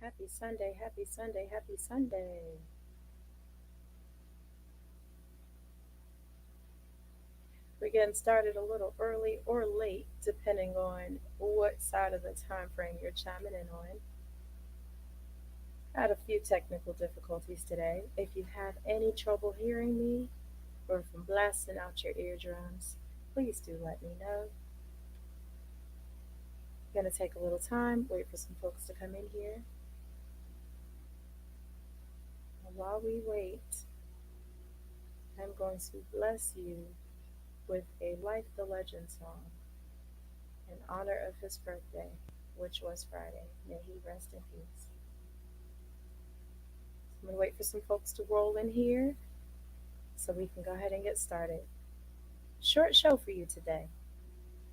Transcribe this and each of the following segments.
Happy Sunday, happy Sunday, happy Sunday. We're getting started a little early or late, depending on what side of the time frame you're chiming in on. Had a few technical difficulties today. If you have any trouble hearing me or if I'm blasting out your eardrums, please do let me know. Gonna take a little time, wait for some folks to come in here. And while we wait, I'm going to bless you with a Life the Legend song in honor of his birthday, which was Friday. May he rest in peace. I'm going to wait for some folks to roll in here so we can go ahead and get started. Short show for you today.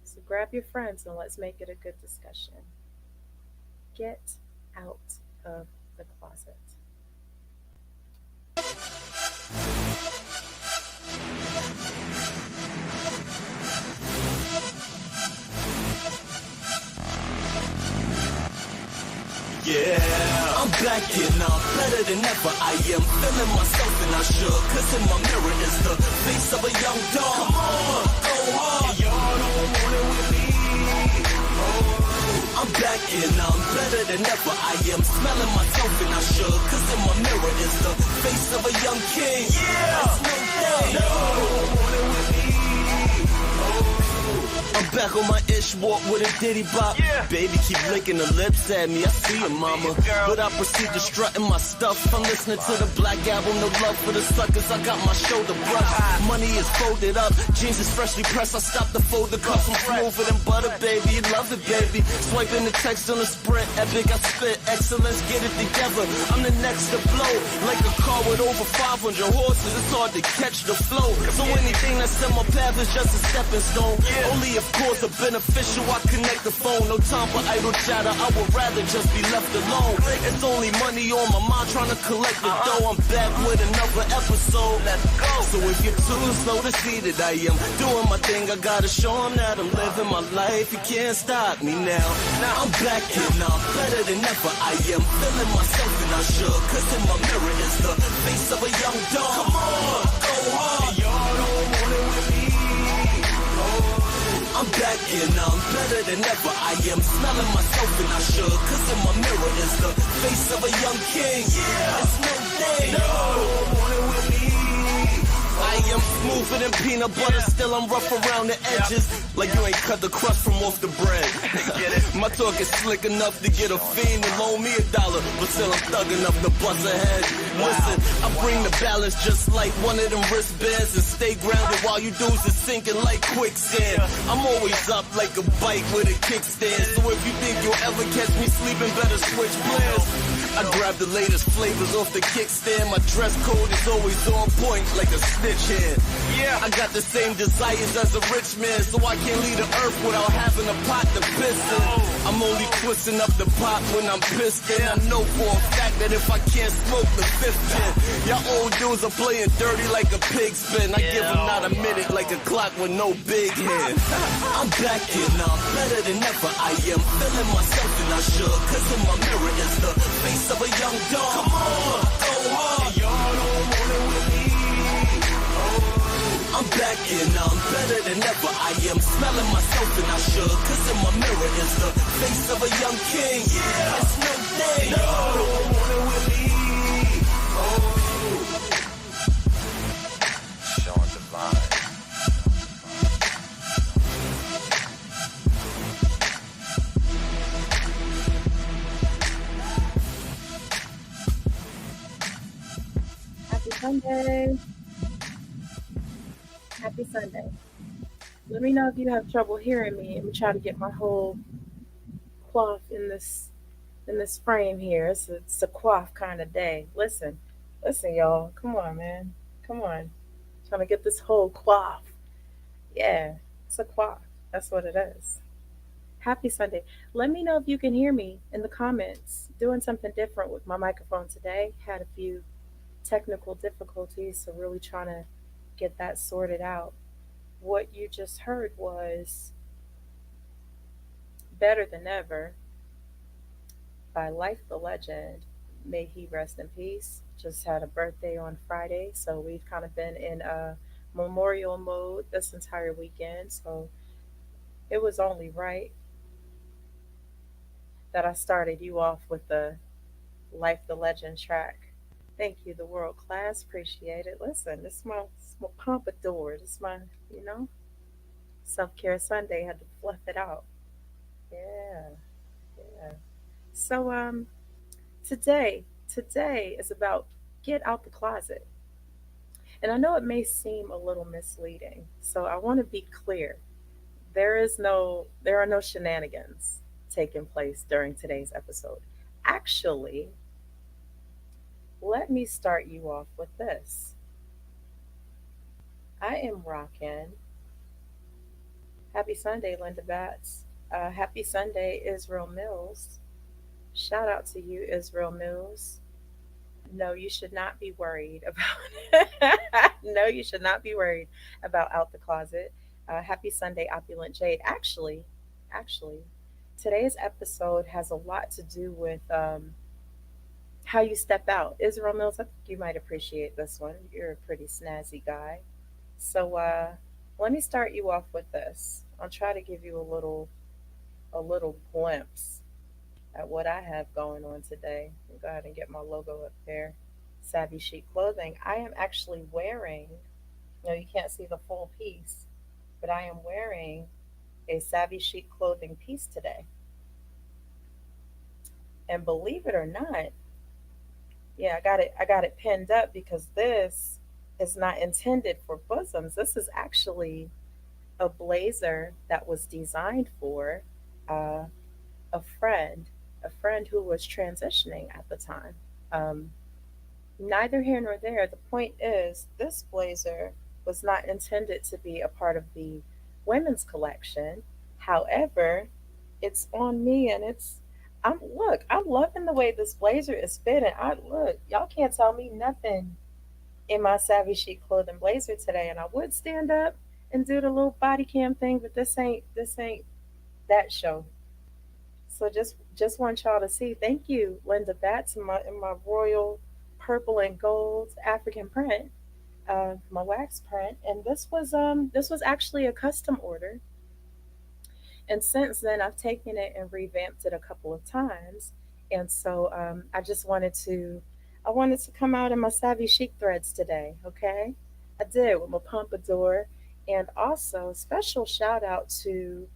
So grab your friends and let's make it a good discussion. Get out of the closet. Yeah, I'm back and I'm better than ever. I am feeling myself and I should, cause in my mirror is the face of a young dog. Come on, go hard. And y'all don't want it with me. Oh, I'm back and I'm better than ever. I am smelling myself and I should, cause in my mirror is the face of a young king. Yeah, that's no doubt. No, don't want it with me. I'm back on my ish walk with a ditty bop. Yeah. Baby keep licking her lips at me, I see her mama. But I proceed to strut in my stuff. I'm listening to the Black Album, no love for the suckers. I got my shoulder brush. Money is folded up, jeans is freshly pressed. I stop to fold the cups, I'm smoother than butter, baby. You love it, baby. Swiping the text on the sprint, epic. I spit excellence, get it together. I'm the next to blow, like a car with over 500 horses. It's hard to catch the flow. So anything that's in my path is just a stepping stone. Only if cause a beneficial, I connect the phone. No time for idle chatter, I would rather just be left alone. It's only money on my mind, trying to collect the dough. I'm back with another episode. Let's go. So if you're too slow to see that I am doing my thing, I gotta show 'em that I'm living my life. You can't stop me now. Now I'm back and I'm better than ever. I am feeling myself and I should, cause in my mirror is the face of a young dog. Come on, go hard. And y'all don't want it with me. I'm back and I'm better than ever. I am smelling myself and I should, cause in my mirror is the face of a young king. Yeah, it's no day. No, want it with me. I am smoother than peanut butter, still I'm rough around the edges. Like you ain't cut the crust from off the bread. My talk is slick enough to get a fiend and loan me $1, but still I'm thug enough to bust ahead. Listen, I bring the balance just like one of them wristbands and stay grounded while you dudes is sinking like quicksand. I'm always up like a bike with a kickstand, so if you think you'll ever catch me sleeping, better switch plans. I grab the latest flavors off the kickstand. My dress code is always on point like a snitch hand. Yeah, I got the same desires as a rich man, so I can't leave the earth without having a pot to piss in. I'm only twisting up the pot when I'm pissed in. I know for a fact that if I can't smoke the 15, y'all old dudes are playing dirty like a pig spin. I give them not a minute like a clock with no big hand. I'm back and I'm better than ever. I am feeling myself and I should, cause in my mirror is the face of a young dog. Come on, go hard. And y'all don't want it with me. I'm back and I'm better than ever. I am smelling myself and I should, cause in my mirror is the face of a young king. Yeah, it's no day. No, don't want it with me. Sean Divine. Happy Sunday. Happy Sunday. Let me know if you have trouble hearing me. I'm trying to get my whole cloth in this frame here. It's a quaff kind of day. Listen, y'all. Come on, man. Come on. Trying to get this whole quaff. Yeah, it's a quaff. That's what it is. Happy Sunday. Let me know if you can hear me in the comments. Doing something different with my microphone today. Had a few technical difficulties, so really trying to get that sorted out. What you just heard was Better Than Ever by Life the Legend. May he rest in peace. Just had a birthday on Friday, so we've kind of been in a memorial mode this entire weekend. So it was only right that I started you off with the Life the Legend track. Thank you, the world class. Appreciate it. Listen, this is my pompadour. This is my, you know, self care Sunday. Had to fluff it out. Yeah, yeah. So today is about get out the closet. And I know it may seem a little misleading. So I want to be clear. There are no shenanigans taking place during today's episode. Actually, let me start you off with this. I am rocking. Happy Sunday, Linda Batts. Happy Sunday, Israel Mills. Shout out to you, Israel Mills. No, you should not be worried about. No, you should not be worried about out the closet. Happy Sunday, Opulent Jade. Actually, today's episode has a lot to do with how you step out. Israel Mills, I think you might appreciate this one. You're a pretty snazzy guy. So let me start you off with this. I'll try to give you a little glimpse at what I have going on today. I'll go ahead and get my logo up there. Savvy Chic Clothing. I am actually wearing, you can't see the full piece, but I am wearing a Savvy Chic Clothing piece today. And believe it or not, yeah, I got it pinned up because this is not intended for bosoms. This is actually a blazer that was designed for uh, a friend, a friend who was transitioning at the time. Um, Neither here nor there. The point is, this blazer was not intended to be a part of the women's collection. However, it's on me, and I'm loving the way this blazer is fitting. Y'all can't tell me nothing in my Savvy Chic Clothing blazer today, and I would stand up and do the little body cam thing, but this ain't that show. So just want y'all to see. Thank you, Linda Batts, in my royal purple and gold African print, my wax print, and this was actually a custom order. And since then, I've taken it and revamped it a couple of times. And so I wanted to come out in my Savvy Chic threads today. Okay, I did with my pompadour, and also special shout out to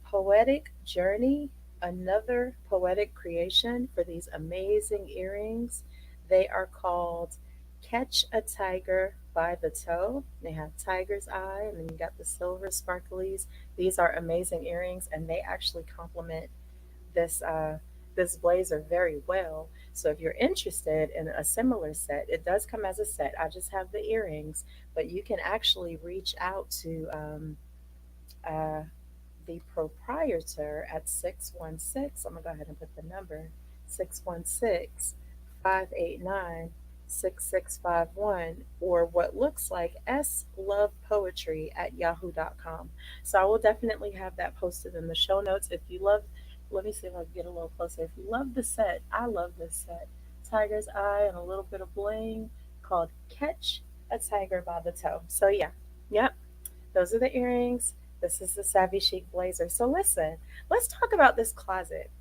Poetic Journey, another poetic creation for these amazing earrings. They are called Catch a Tiger by the Toe. They have tiger's eye, and then you got the silver sparklies. These are amazing earrings, and they actually complement this this blazer very well. So if you're interested in a similar set, it does come as a set. I just have the earrings, but you can actually reach out to uh, the proprietor at 616. I'm going to go ahead and put the number 616 589 6651, or what looks like slovepoetry at yahoo.com. So I will definitely have that posted in the show notes. If you love, let me see if I can get a little closer. If you love the set, I love this set. Tiger's eye and a little bit of bling, called Catch a Tiger by the Toe. So yeah, yep, those are the earrings. This is the Savvy Chic blazer. So listen, let's talk about this closet.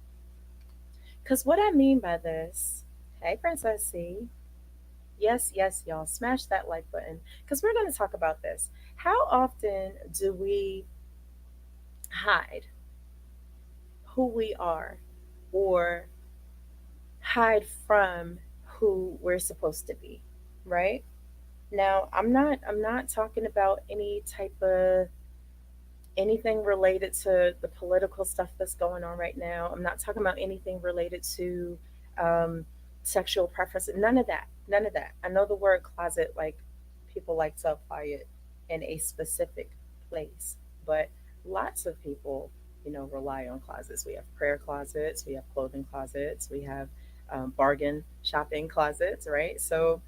Because what I mean by this, hey, Princess C, yes, yes, y'all, smash that like button. Because we're going to talk about this. How often do we hide who we are, or hide from who we're supposed to be, right? Now, I'm not talking about any type of anything related to the political stuff that's going on right now. I'm not talking about anything related to um, sexual preference. None of that. None of that. I know the word closet, like, people like to apply it in a specific place, but lots of people, rely on closets. We have prayer closets, we have clothing closets, we have bargain shopping closets, right? So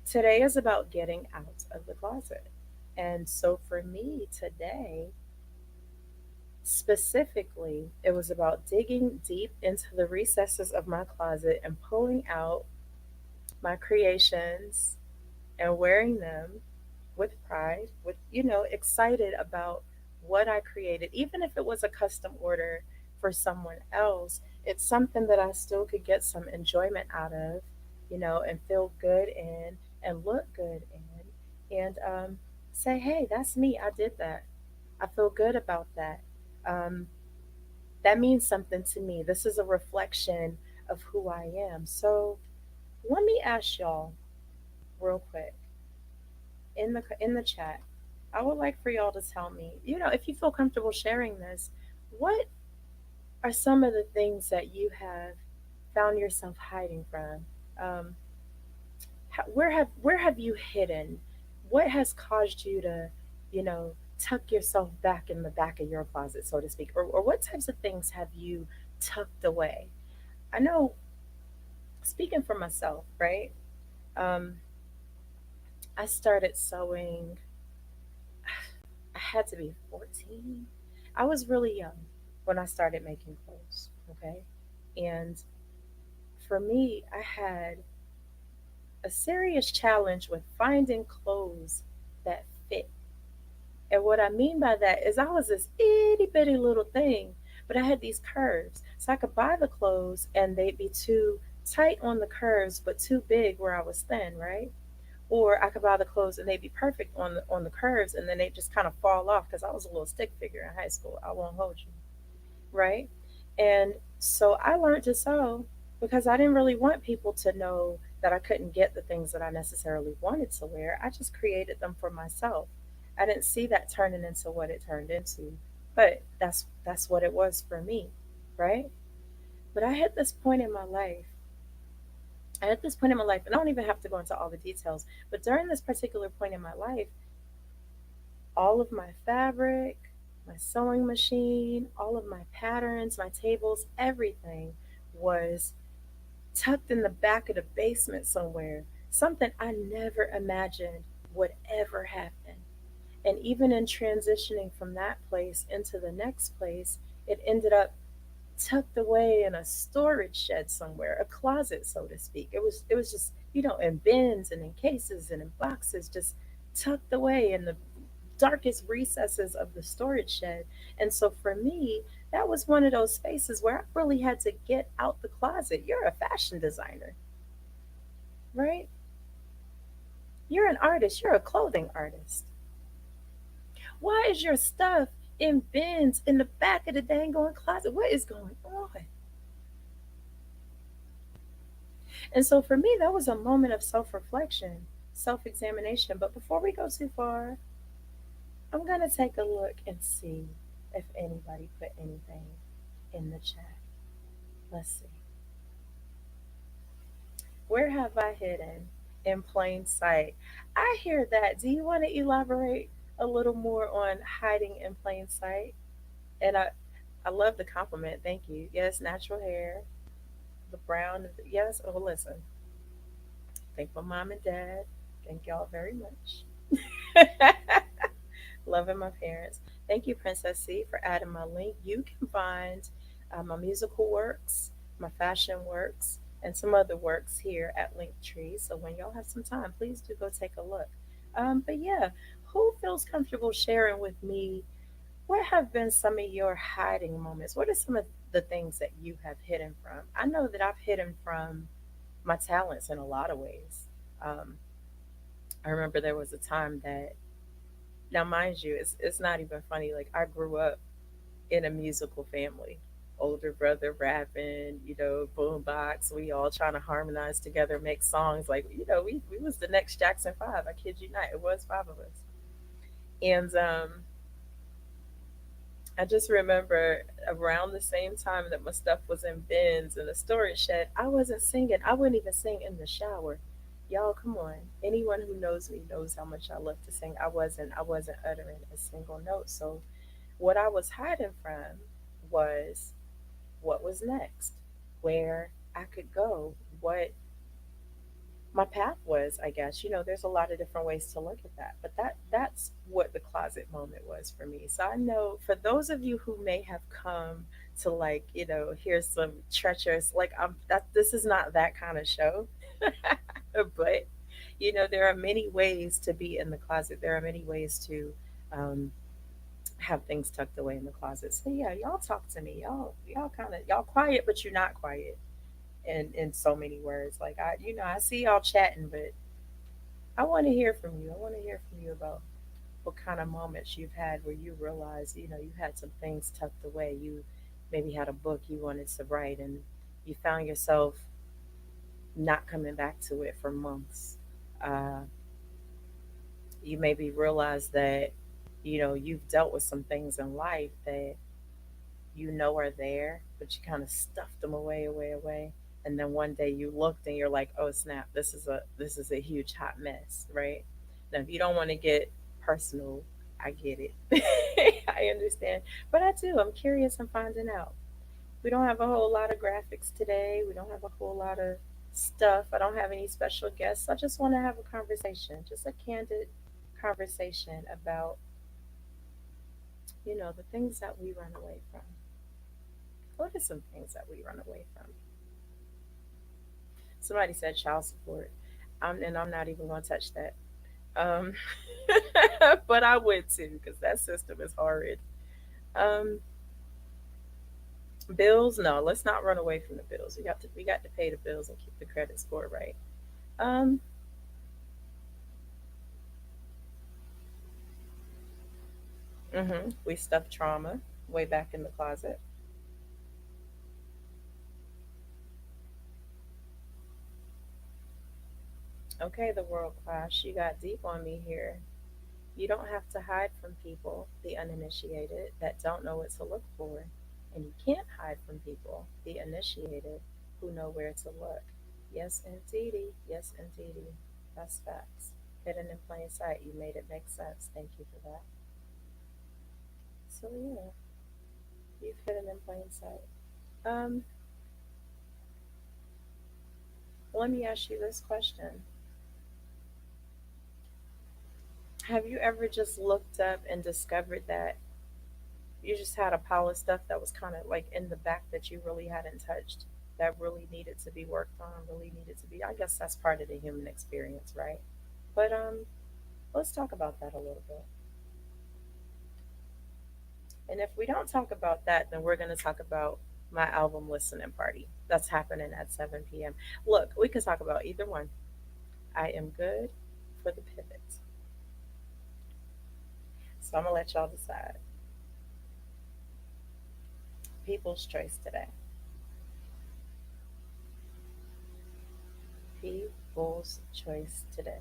today is about getting out of the closet. And so for me today, Specifically, it was about digging deep into the recesses of my closet and pulling out my creations and wearing them with pride, with, excited about what I created. Even if it was a custom order for someone else, it's something that I still could get some enjoyment out of, and feel good in and look good in. And say, hey, that's me. I did that. I feel good about that. Um, that means something to me. This is a reflection of who I am. So let me ask y'all real quick in the chat. I would like for y'all to tell me, if you feel comfortable sharing this, what are some of the things that you have found yourself hiding from? Um, where have you hidden? What has caused you to, tuck yourself back in the back of your closet, so to speak, or what types of things have you tucked away? I know, speaking for myself, right? Um, I started sewing. I had to be 14. I was really young when I started making clothes, okay? And for me, I had a serious challenge with finding clothes that fit. And what I mean by that is I was this itty bitty little thing, but I had these curves. So I could buy the clothes and they'd be too tight on the curves, but too big where I was thin, right? Or I could buy the clothes and they'd be perfect on the curves, and then they just kind of fall off because I was a little stick figure in high school. I won't hold you, right? And so I learned to sew because I didn't really want people to know that I couldn't get the things that I necessarily wanted to wear. I just created them for myself. I didn't see that turning into what it turned into, but that's what it was for me, right? But I hit this point in my life. I hit this point in my life, and I don't even have to go into all the details, but during this particular point in my life, all of my fabric, my sewing machine, all of my patterns, my tables, everything was tucked in the back of the basement somewhere. Something I never imagined would ever happen. And even in transitioning from that place into the next place, it ended up tucked away in a storage shed somewhere, a closet, so to speak. It was just, in bins and in cases and in boxes, just tucked away in the darkest recesses of the storage shed. And so for me, that was one of those spaces where I really had to get out the closet. You're a fashion designer, right? You're an artist, you're a clothing artist. Why is your stuff in bins in the back of the dang on closet? What is going on? And so for me, that was a moment of self reflection, self examination. But before we go too far, I'm going to take a look and see if anybody put anything in the chat. Let's see. Where have I hidden in plain sight? I hear that. Do you want to elaborate a little more on hiding in plain sight? And I love the compliment. Thank you. Yes, natural hair, the brown. Yes. Oh, listen. Thank my mom and dad. Thank y'all very much. Loving my parents. Thank you, Princess C, for adding my link. You can find my musical works, my fashion works, and some other works here at Linktree. So when y'all have some time, please do go take a look. But yeah, who feels comfortable sharing with me what have been some of your hiding moments? What are some of the things that you have hidden from? I know that I've hidden from my talents in a lot of ways. Um, I remember there was a time that, now mind you, it's not even funny. Like, I grew up in a musical family. Older brother rapping, boombox. We all trying to harmonize together, make songs. Like, we was the next Jackson Five. I kid you not, it was five of us. And I just remember around the same time that my stuff was in bins in the storage shed, I wasn't singing. I wouldn't even sing in the shower. Y'all, come on. Anyone who knows me knows how much I love to sing. I wasn't uttering a single note. So what I was hiding from was what was next, where I could go, what my path was, I guess. There's a lot of different ways to look at that, but that's what the closet moment was for me. So I know for those of you who may have come to, like, here's some treacherous, like, that this is not that kind of show. But there are many ways to be in the closet. There are many ways to um, have things tucked away in the closet. So yeah, y'all talk to me. Y'all kind of, y'all quiet, but you're not quiet in so many words. Like, I see y'all chatting, but I want to hear from you. I want to hear from you about what kind of moments you've had where you realize, you had some things tucked away. You maybe had a book you wanted to write, and you found yourself not coming back to it for months. Uh, you maybe realize that, you've dealt with some things in life that are there, but you kind of stuffed them away, away, away. And then one day you looked and you're like, oh snap, this is a huge hot mess, right? Now, if you don't want to get personal, I get it. I understand. But I do. I'm curious. I'm finding out. We don't have a whole lot of graphics today. We don't have a whole lot of stuff. I don't have any special guests. I just want to have a conversation, just a candid conversation about, the things that we run away from. What are some things that we run away from? Somebody said child support. And I'm not even going to touch that. Um, but I would too, because that system is horrid. Um, bills, no, let's not run away from the bills. We got to pay the bills and keep the credit score right. Um, we stuffed trauma way back in the closet. Okay, the world class, you got deep on me here. You don't have to hide from people, the uninitiated, that don't know what to look for. And you can't hide from people, the initiated, who know where to look. Yes, indeedy. Yes, indeedy. That's facts. Hidden in plain sight. You made it make sense. Thank you for that. So, yeah, you've hidden in plain sight. Um, Let me ask you this question. Have you ever just looked up and discovered that you just had a pile of stuff that was kind of like in the back that you really hadn't touched, that really needed to be worked on, really needed to be, I guess that's part of the human experience, right? But let's talk about that a little bit. And if we don't talk about that, then we're going to talk about my album listening party that's happening at 7 p.m. Look, we can talk about either one. I am good for the pivot. So I'm going to let y'all decide. People's choice today. People's choice today.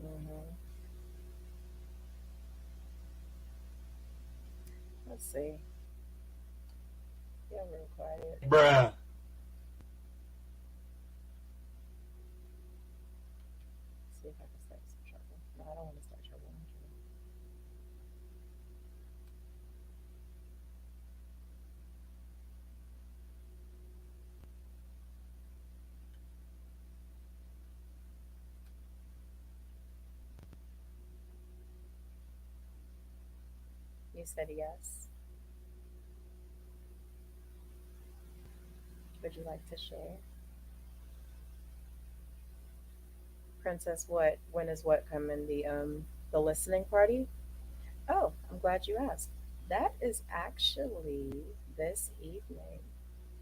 hmm Let's see. Yeah, real quiet. Bruh. See if I can start some trouble. No, I don't want to start trouble. You said yes. Would you like to share? Princess, what? When is what coming? The listening party? Oh, I'm glad you asked. That is actually this evening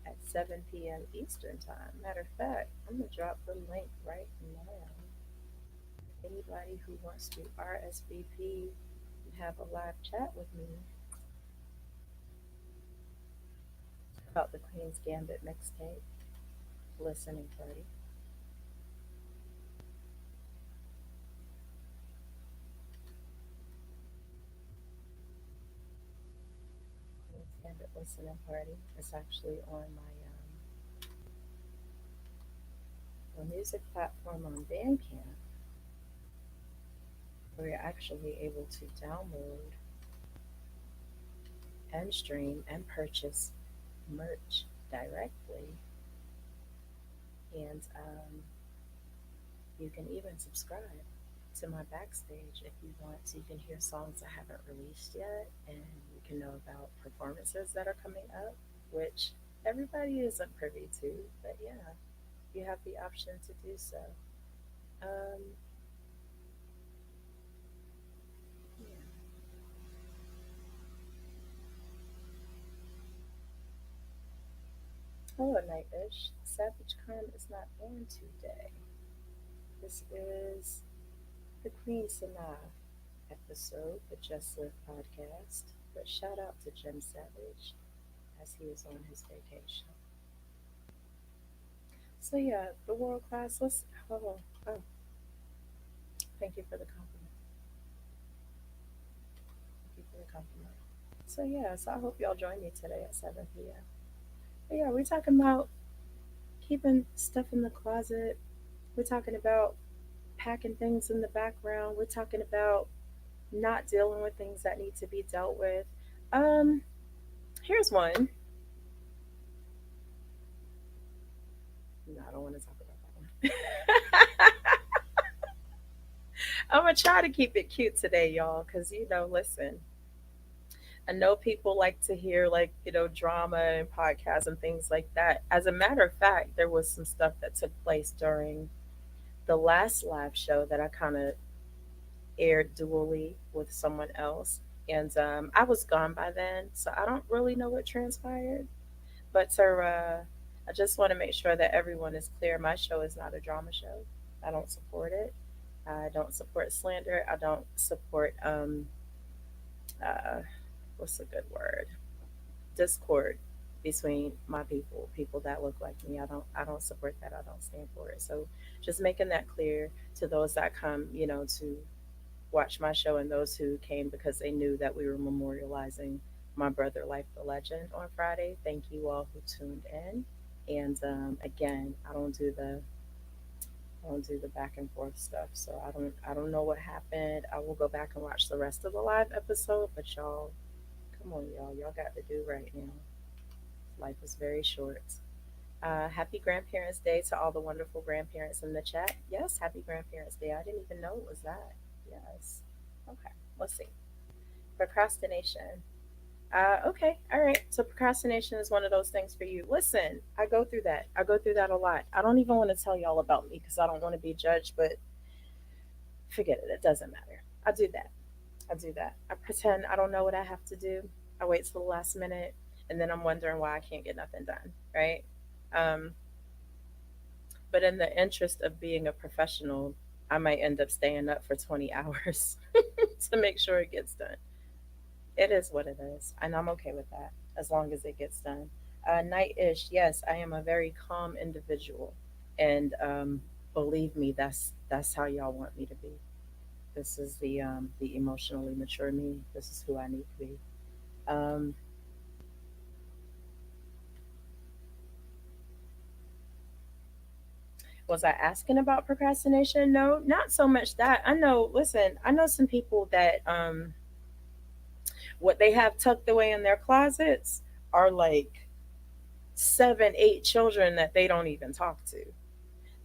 at 7 p.m. Eastern Time. Matter of fact, I'm gonna drop the link right now. Anybody who wants to RSVP and have a live chat with me about the Queen's Gambit mixtape listening party. Queen's Gambit listening party is actually on my music platform on Bandcamp, where you're actually able to download and stream and purchase merch directly. And you can even subscribe to my backstage if you want, so you can hear songs I haven't released yet, and you can know about performances that are coming up, which everybody isn't privy to. But yeah, you have the option to do so. Um, yeah. Hello, Nightish. Savage Khan is not on today. This is the Queen Sanaa episode, the Just Live podcast. But shout out to Jim Savage as he is on his vacation. So yeah, the world class. Let's. Oh, oh, thank you for the compliment. Thank you for the compliment. So yeah, so I hope y'all join me today at 7 p.m. But yeah, we're talking about keeping stuff in the closet. We're talking about packing things in the background. We're talking about not dealing with things that need to be dealt with. Um, Here's one. No, I don't want to talk about that one. I'm gonna try to keep it cute today, y'all, because listen, I know people like to hear like drama and podcasts and things like that. As a matter of fact, there was some stuff that took place during the last live show that I kind of aired dually with someone else, and I was gone by then, so I don't really know what transpired. But I just want to make sure that everyone is clear. My show is not a drama show. I don't support it. I don't support slander. I don't support uh, what's a good word? Discord between my people that look like me. I don't support that. I don't stand for it. So just making that clear to those that come, to watch my show, and those who came because they knew that we were memorializing my brother, Life the Legend, on Friday. Thank you all who tuned in. And again, I don't do the back and forth stuff. So I don't know what happened. I will go back and watch the rest of the live episode. But y'all, come on, y'all got to do right now. Life is very short. Happy Grandparents' Day to all the wonderful grandparents in the chat. Yes, happy Grandparents' Day. I didn't even know it was that. Yes. Okay, let's see. Procrastination. Okay, all right. So procrastination is one of those things for you. Listen, I go through that. I go through that a lot. I don't even want to tell y'all about me because I don't want to be judged, but forget it. It doesn't matter. I do that. I do that. I pretend I don't know what I have to do. I wait till the last minute, and then I'm wondering why I can't get nothing done, right? Um, but in the interest of being a professional, I might end up staying up for 20 hours to make sure it gets done. It is what it is, and I'm okay with that as long as it gets done. Night-ish, yes, I am a very calm individual, and believe me, that's how y'all want me to be. This is the emotionally mature me. This is who I need to be. Um, was I asking about procrastination? No, not so much that. I know. Listen, I know some people that what they have tucked away in their closets are like 7, 8 children that they don't even talk to.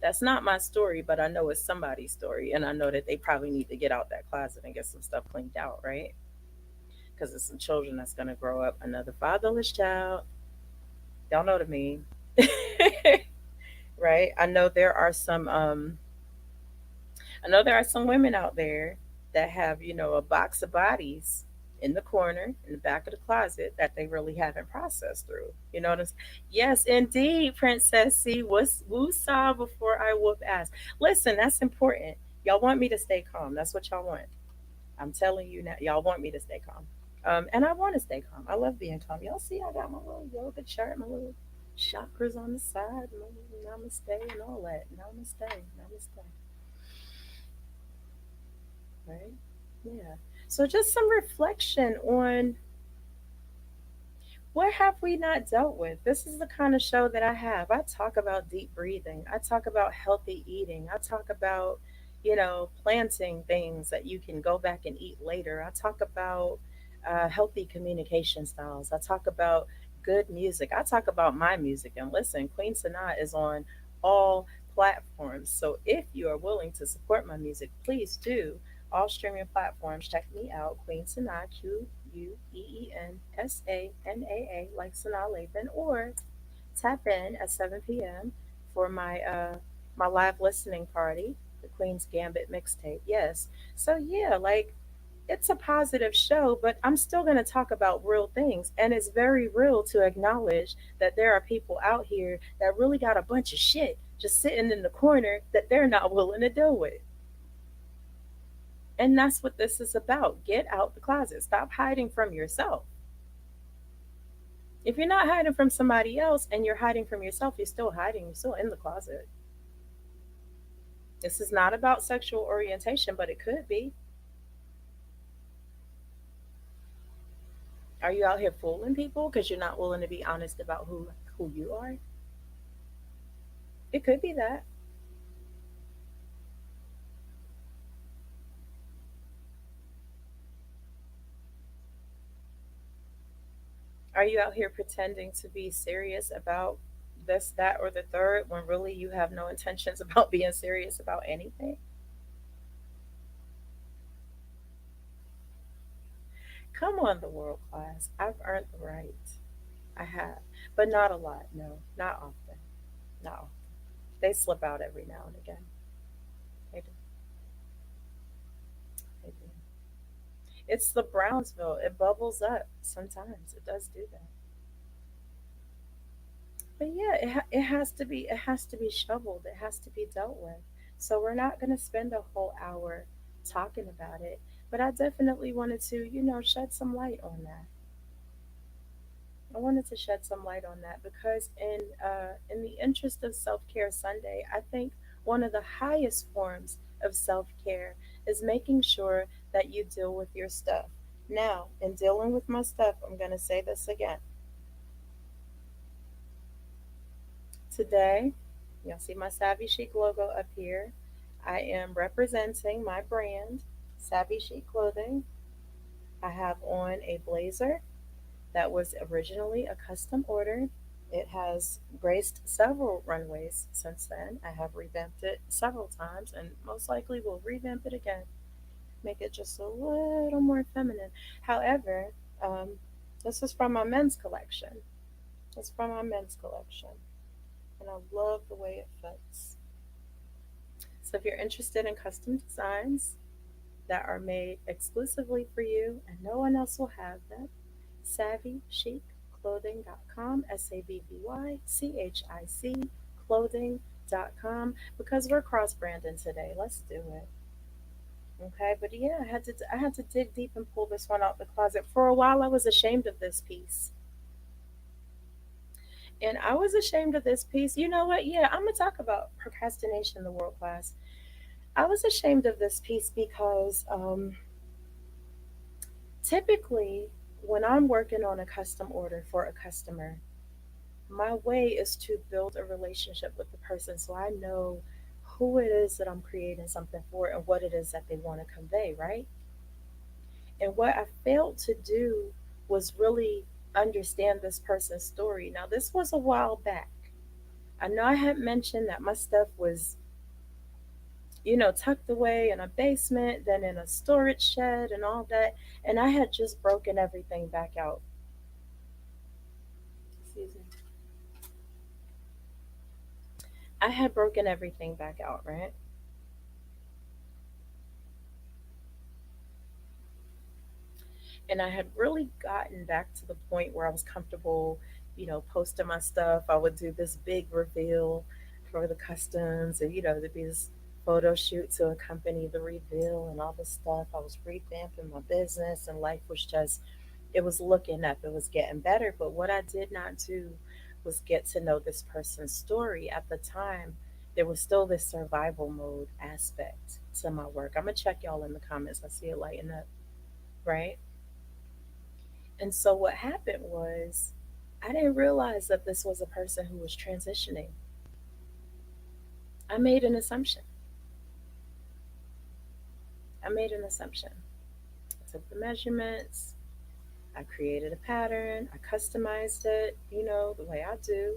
That's not my story, but I know it's somebody's story, and I know that they probably need to get out that closet and get some stuff cleaned out, right? Because it's some children that's gonna grow up another fatherless child. Y'all know what I mean, right? I know there are some women out there that have a box of bodies in the corner in the back of the closet that they really haven't processed through. You know what I'm saying? Yes, indeed, Princess C. What's woo saw before I whoop ass. Listen, that's important. Y'all want me to stay calm. That's what y'all want. I'm telling you now, y'all want me to stay calm. And I want to stay calm. I love being calm. Y'all see, I got my little yoga chart, my little chakras on the side, my little namaste and all that. Namaste, namaste. Right? Yeah. So just some reflection on what have we not dealt with. This is the kind of show that I have. I talk about deep breathing. I talk about healthy eating. I talk about, planting things that you can go back and eat later. I talk about healthy communication styles. I talk about good music. I talk about my music, and listen, Queen Sanaa is on all platforms. So if you are willing to support my music, please do. All streaming platforms, check me out, Queen Sanaa, QueenSanaa, like Sanaa Lathan, or tap in at 7 p.m. for my live listening party, the Queen's Gambit mixtape. Yes. So yeah, like it's a positive show, but I'm still going to talk about real things. And it's very real to acknowledge that there are people out here that really got a bunch of shit just sitting in the corner that they're not willing to deal with. And that's what this is about. Get out the closet. Stop hiding from yourself. If you're not hiding from somebody else and you're hiding from yourself, you're still hiding. You're still in the closet. This is not about sexual orientation, but it could be. Are you out here fooling people because you're not willing to be honest about who you are? It could be that. Are you out here pretending to be serious about this, that, or the third when really you have no intentions about being serious about anything? Come on, the world class. I've earned the right. I have. But not a lot. No, not often. No. They slip out every now and again. They do. They do. It's the Brownsville. It bubbles up sometimes. It does do that. But yeah, it has to be shoveled. It has to be dealt with. So we're not going to spend a whole hour talking about it, but I definitely wanted to, shed some light on that. I wanted to shed some light on that because in the interest of Self-Care Sunday, I think one of the highest forms of self-care is making sure that you deal with your stuff. Now, in dealing with my stuff, I'm going to say this again. Today, you'll see my Savvy Chic logo up here. I am representing my brand, Savvy Chic Clothing. I have on a blazer that was originally a custom order. It has graced several runways since then. I have revamped it several times and most likely will revamp it again, make it just a little more feminine. However, um, this is from my men's collection. It's from my men's collection, and I love the way it fits. So if you're interested in custom designs that are made exclusively for you and no one else will have them, savvychicclothing.com, SAVVYCHIC clothing.com, because we're cross branding today. Let's do it. Okay, but yeah, I had to dig deep and pull this one out the closet. For a while I was ashamed of this piece. And I was ashamed of this piece. You know what? Yeah, I'm gonna talk about procrastination in the world class. I was ashamed of this piece because typically when I'm working on a custom order for a customer, my way is to build a relationship with the person so I know who it is that I'm creating something for and what it is that they want to convey, right? And what I failed to do was really understand this person's story. Now, this was a while back. I know I had mentioned that my stuff was, tucked away in a basement, then in a storage shed and all that. And I had just broken everything back out. Excuse me. I had broken everything back out, right? And I had really gotten back to the point where I was comfortable, posting my stuff. I would do this big reveal for the customs, and there'd be this photo shoot to accompany the reveal and all this stuff. I was revamping my business, and life was just, it was looking up, it was getting better. But what I did not do was get to know this person's story. At the time, there was still this survival mode aspect to my work. I'm gonna check y'all in the comments. I see it lighting up, right? And so what happened was I didn't realize that this was a person who was transitioning. I made an assumption. I made an assumption. I took the measurements. I created a pattern, I customized it, the way I do,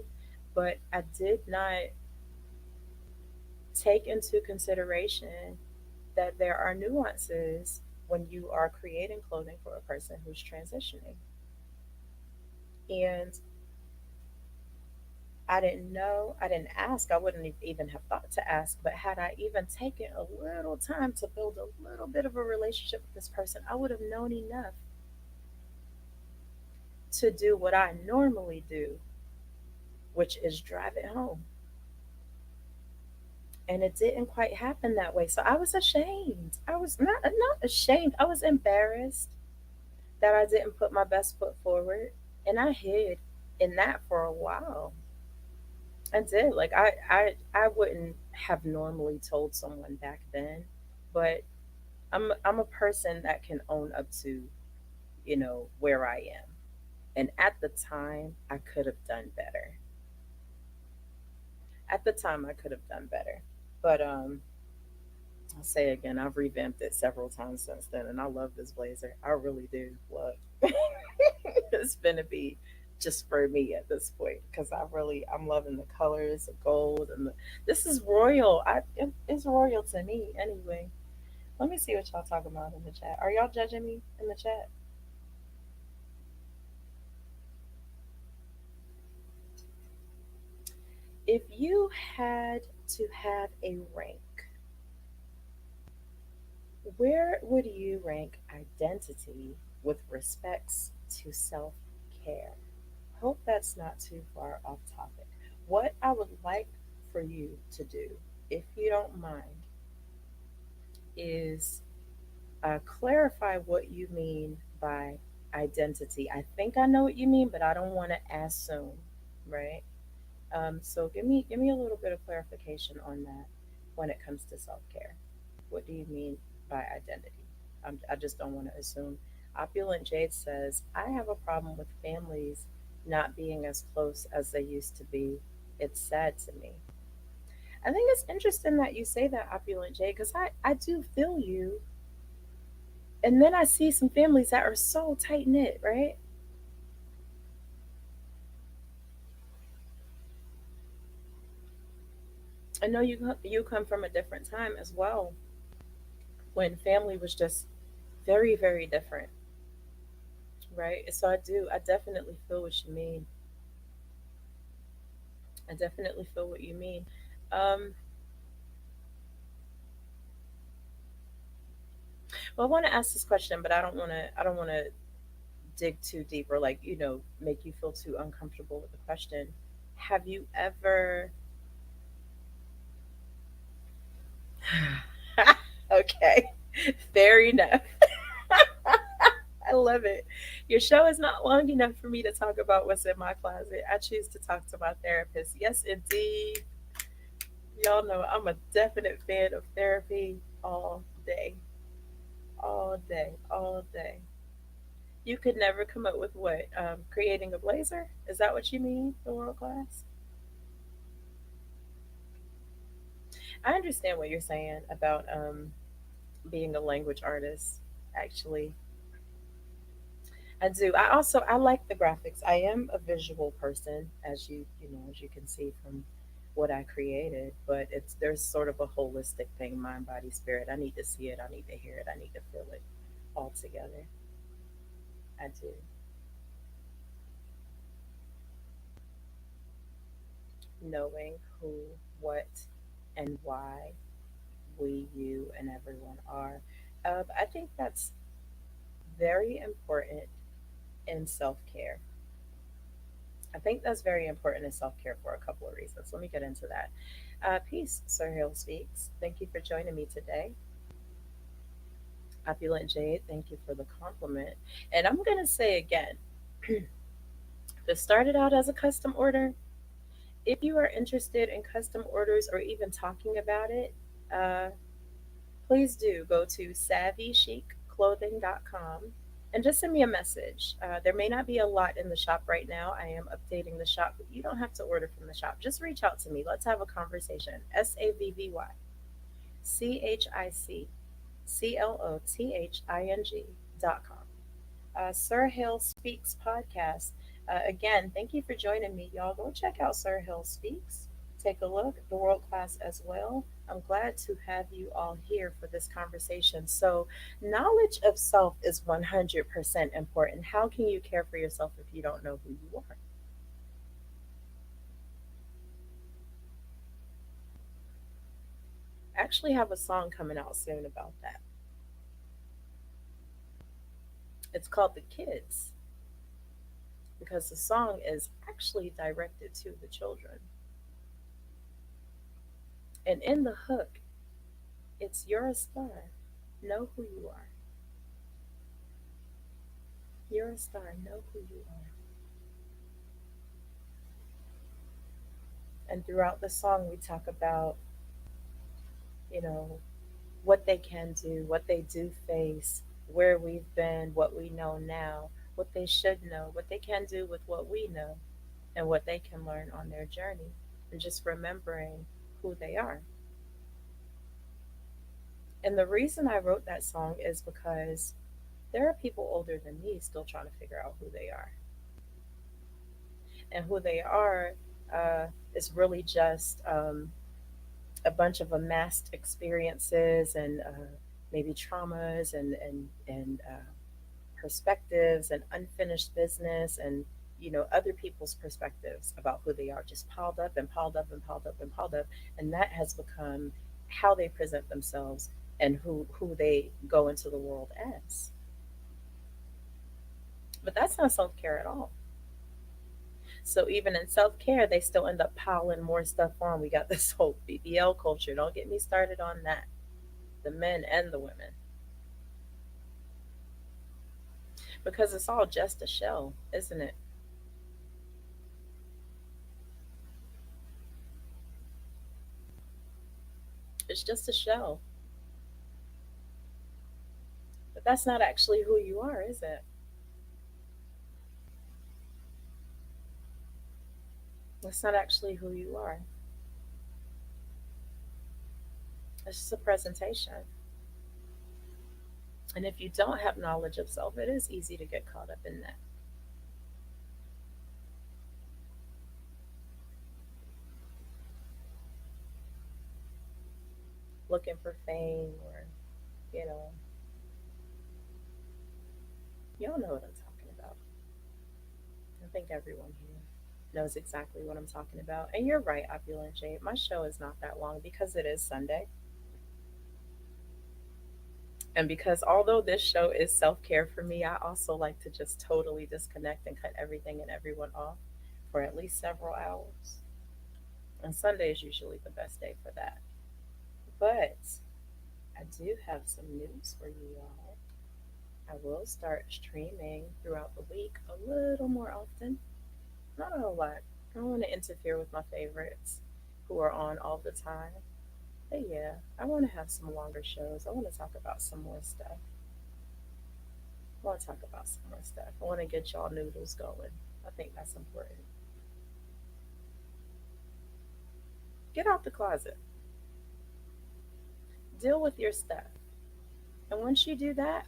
but I did not take into consideration that there are nuances when you are creating clothing for a person who's transitioning. And I didn't know, I didn't ask, I wouldn't even have thought to ask, but had I even taken a little time to build a little bit of a relationship with this person, I would have known enough to do what I normally do, which is drive it home. And it didn't quite happen that way. So I was ashamed. I was not ashamed. I was embarrassed that I didn't put my best foot forward, and I hid in that for a while. I did. Like I wouldn't have normally told someone back then, but I'm a person that can own up to, where I am. And at the time, I could have done better. At the time, I could have done better. But I'll say again, I've revamped it several times since then, and I love this blazer. I really do. Look, it's gonna be just for me at this point because I'm loving the colors, the gold, and this is royal. It's royal to me anyway. Let me see what y'all talking about in the chat. Are y'all judging me in the chat? If you had to have a rank, where would you rank identity with respects to self care? Hope that's not too far off topic. What I would like for you to do, if you don't mind, is clarify what you mean by identity. I think I know what you mean, but I don't want to assume, right? So give me a little bit of clarification on that when it comes to self care. What do you mean by identity? I just don't want to assume. Opulent Jade says, I have a problem with families not being as close as they used to be. It's sad to me. I think it's interesting that you say that, Opulent Jade, because I do feel you. And then I see some families that are so tight knit, right? I know you come from a different time as well, when family was just very, very different, right? So I definitely feel what you mean. I definitely feel what you mean. Um, well, I want to ask this question, but I don't want to dig too deep or like make you feel too uncomfortable with the question. Have you ever? Okay, fair enough. I love it. Your show is not long enough for me to talk about what's in my closet. I choose to talk to my therapist. Yes, indeed. Y'all know I'm a definite fan of therapy all day, all day, all day. You could never come up with what? Creating a blazer? Is that what you mean, the world class? I understand what you're saying about being a language artist. Actually, I do. I like the graphics. I am a visual person, as you can see from what I created. But there's sort of a holistic thing, mind, body, spirit. I need to see it. I need to hear it. I need to feel it all together. I do. Knowing who, what, and why we, you, and everyone are. I think that's very important in self care. I think that's very important in self care for a couple of reasons. Let me get into that. Peace, Sir Hill Speaks. Thank you for joining me today. Opulent Jade, thank you for the compliment. And I'm going to say again, this started out as a custom order. If you are interested in custom orders or even talking about it, uh, please do go to savvychicclothing.com and just send me a message. There may not be a lot in the shop right now. I am updating the shop, but you don't have to order from the shop. Just reach out to me. Let's have a conversation. SAVVYCHICCLOTHING.com. Sir Hill Speaks podcast. Again, thank you for joining me, y'all. Go check out Sir Hill Speaks. Take a look, the world class as well. I'm glad to have you all here for this conversation. So, knowledge of self is 100% important. How can you care for yourself if you don't know who you are? I actually have a song coming out soon about that. It's called The Kids because the song is actually directed to the children. And in the hook, it's You're a Star. Know who you are. You're a star. Know who you are. And throughout the song, we talk about, you know, what they can do, what they do face, where we've been, what we know now, what they should know, what they can do with what we know, and what they can learn on their journey. And just remembering who they are. And the reason I wrote that song is because there are people older than me still trying to figure out who they are. And who they are is really just a bunch of amassed experiences and maybe traumas and perspectives and unfinished business and other people's perspectives about who they are just piled up and piled up and piled up and piled up, and that has become how they present themselves and who they go into the world as. But that's not self-care at all. So even in self-care, they still end up piling more stuff on. We got this whole BBL culture. Don't get me started on that. The men and the women, because it's all just a shell, isn't it? It's just a shell. But that's not actually who you are, is it? That's not actually who you are. It's just a presentation. And if you don't have knowledge of self, it is easy to get caught up in that. Looking for fame or, you know, y'all know what I'm talking about. I think everyone here knows exactly what I'm talking about. And you're right, Opulent Jade. My show is not that long because it is Sunday. And because although this show is self care for me, I also like to just totally disconnect and cut everything and everyone off for at least several hours. And Sunday is usually the best day for that. But I do have some news for you all. I will start streaming throughout the week a little more often. Not a whole lot. I don't want to interfere with my favorites who are on all the time. But yeah, I want to have some longer shows. I want to talk about some more stuff. I want to talk about some more stuff. I want to get y'all noodles going. I think that's important. Get out the closet. Deal with your stuff. And once you do that,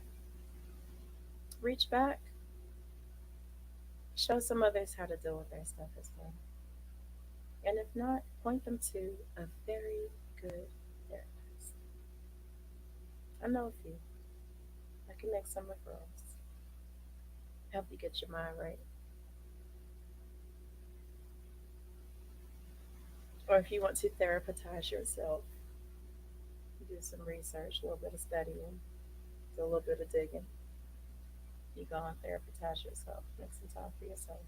reach back, show some others how to deal with their stuff as well. And if not, point them to a very good therapist. I know a few. I can make some referrals. Help you get your mind right. Or if you want to therapize yourself, do some research, a little bit of studying, do a little bit of digging. You go and therapize yourself. Make some time for yourself.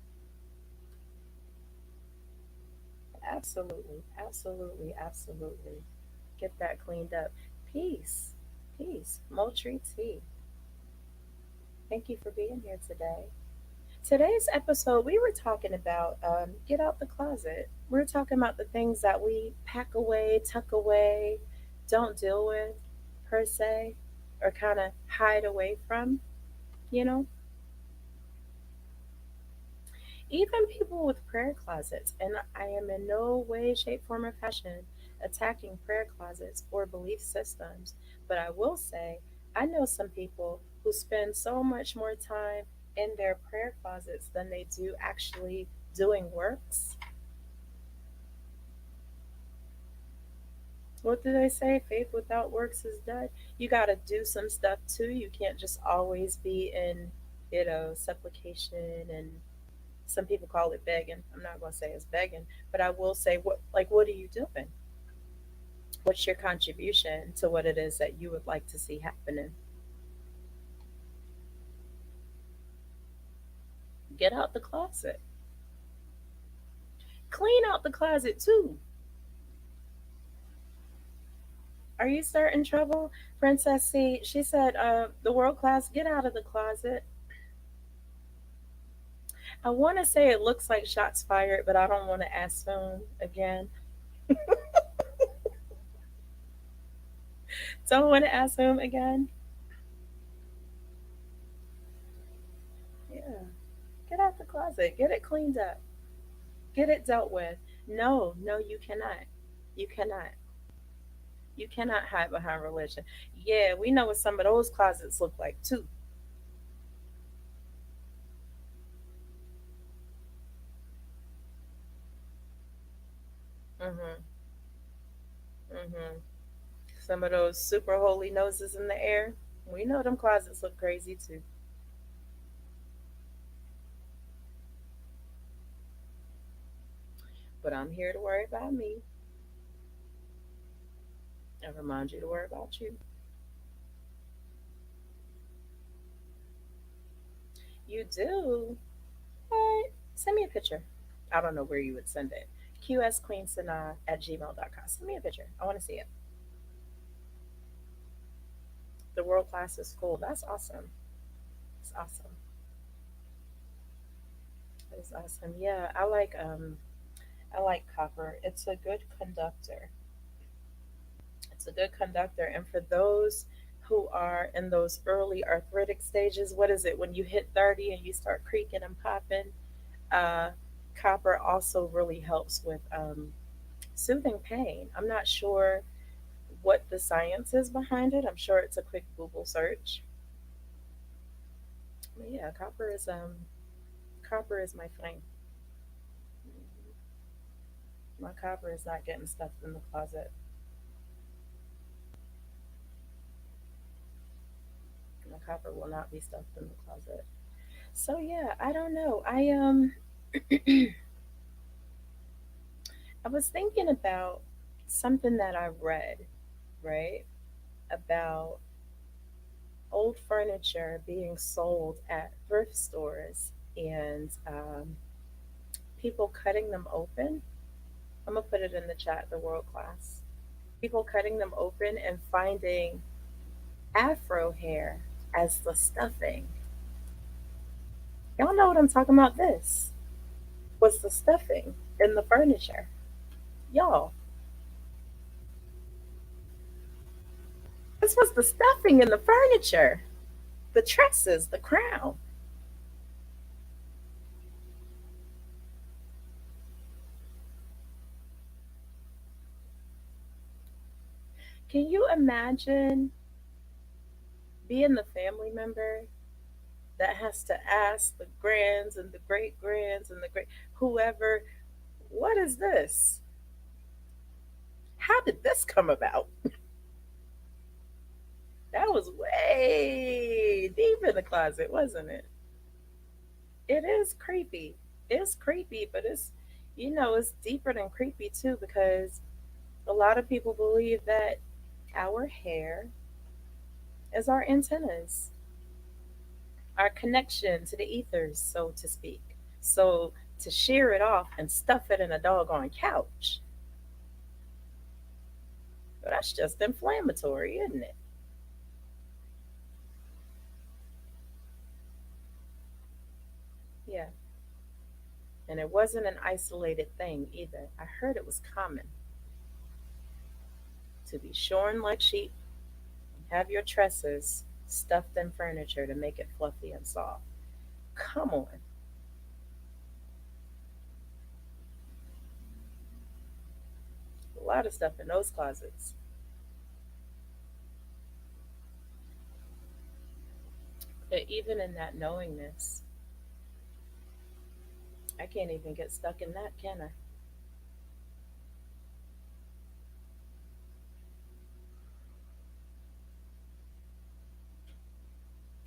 Absolutely, absolutely, absolutely. Get that cleaned up. Peace, peace. Moultrie tea. Thank you for being here today. Today's episode, we were talking about get out the closet. We're talking about the things that we pack away, tuck away, don't deal with per se, or kind of hide away from, you know? Even people with prayer closets. And I am in no way, shape, form, or fashion attacking prayer closets or belief systems. But I will say, I know some people who spend so much more time in their prayer closets than they do actually doing works. What do they say? Faith without works is dead. You got to do some stuff too. You can't just always be in, supplication, and some people call it begging. I'm not going to say it's begging, but I will say, what are you doing? What's your contribution to what it is that you would like to see happening? Get out the closet. Clean out the closet too. Are you starting trouble? Princess C, she said, the world class, get out of the closet. I want to say it looks like shots fired, but I don't want to assume again. Don't want to assume again. Yeah. Get out the closet. Get it cleaned up. Get it dealt with. No, no, you cannot. You cannot. You cannot hide behind religion. Yeah, we know what some of those closets look like too. Mhm. Mhm. Some of those super holy noses in the air. We know them closets look crazy too. But I'm here to worry about me and remind you to worry about you. You do? What? Send me a picture. I don't know where you would send it. QSQueenSanaa at gmail.com. Send me a picture. I want to see it. The world class is cool. That's awesome. It's awesome. It's awesome. Yeah, I like copper. It's a good conductor. It's a good conductor. And for those who are in those early arthritic stages, what is it when you hit 30 and you start creaking and popping? Uh, Copper also really helps with soothing pain. I'm not sure what the science is behind it. I'm sure it's a quick Google search. But yeah, copper is my flame. My copper is not getting stuffed in the closet. My copper will not be stuffed in the closet. So yeah, I don't know. I was thinking about something that I read, right? About old furniture being sold at thrift stores and people cutting them open. I'm gonna put it in the chat, the world class. People cutting them open and finding afro hair as the stuffing. Y'all know what I'm talking about. This was the stuffing in the furniture. Y'all, this was the stuffing in the furniture. The tresses, the crown. Can you imagine being the family member that has to ask the grands and the great grands and the great whoever, what is this? How did this come about? That was way deep in the closet, wasn't it? It is creepy. It's creepy, but it's deeper than creepy too because a lot of people believe that our hair is our antennas, our connection to the ethers, so to speak. So to shear it off and stuff it in a doggone couch, well, that's just inflammatory, isn't it? Yeah. And it wasn't an isolated thing either. I heard it was common to be shorn like sheep, have your tresses stuffed in furniture to make it fluffy and soft. Come on. A lot of stuff in those closets. But even in that knowingness, I can't even get stuck in that, can I?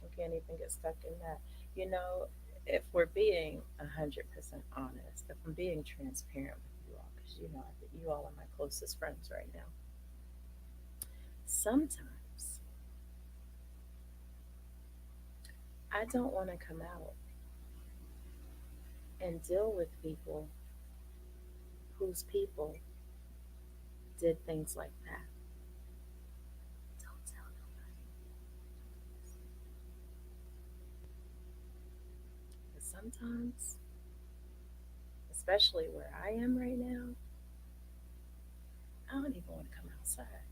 I can't even get stuck in that. You know, if we're being 100% honest, if I'm being transparent with you all, because you know that you all are my closest friends right now, sometimes I don't want to come out and deal with people whose people did things like that. Don't tell nobody. But sometimes, especially where I am right now, I don't even want to come outside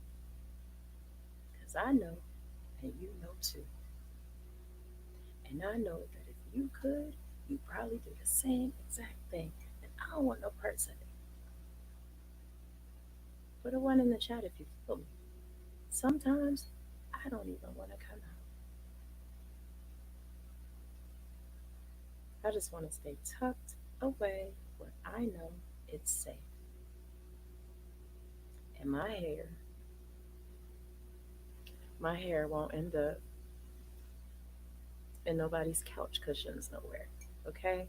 because I know, and you know too, and I know that if you could, you probably do the same exact thing. And I don't want no parts of it. Put a one in the chat if you feel me. Sometimes I don't even want to come out. I just want to stay tucked away where I know it's safe. And my hair won't end up in nobody's couch cushions nowhere. Okay?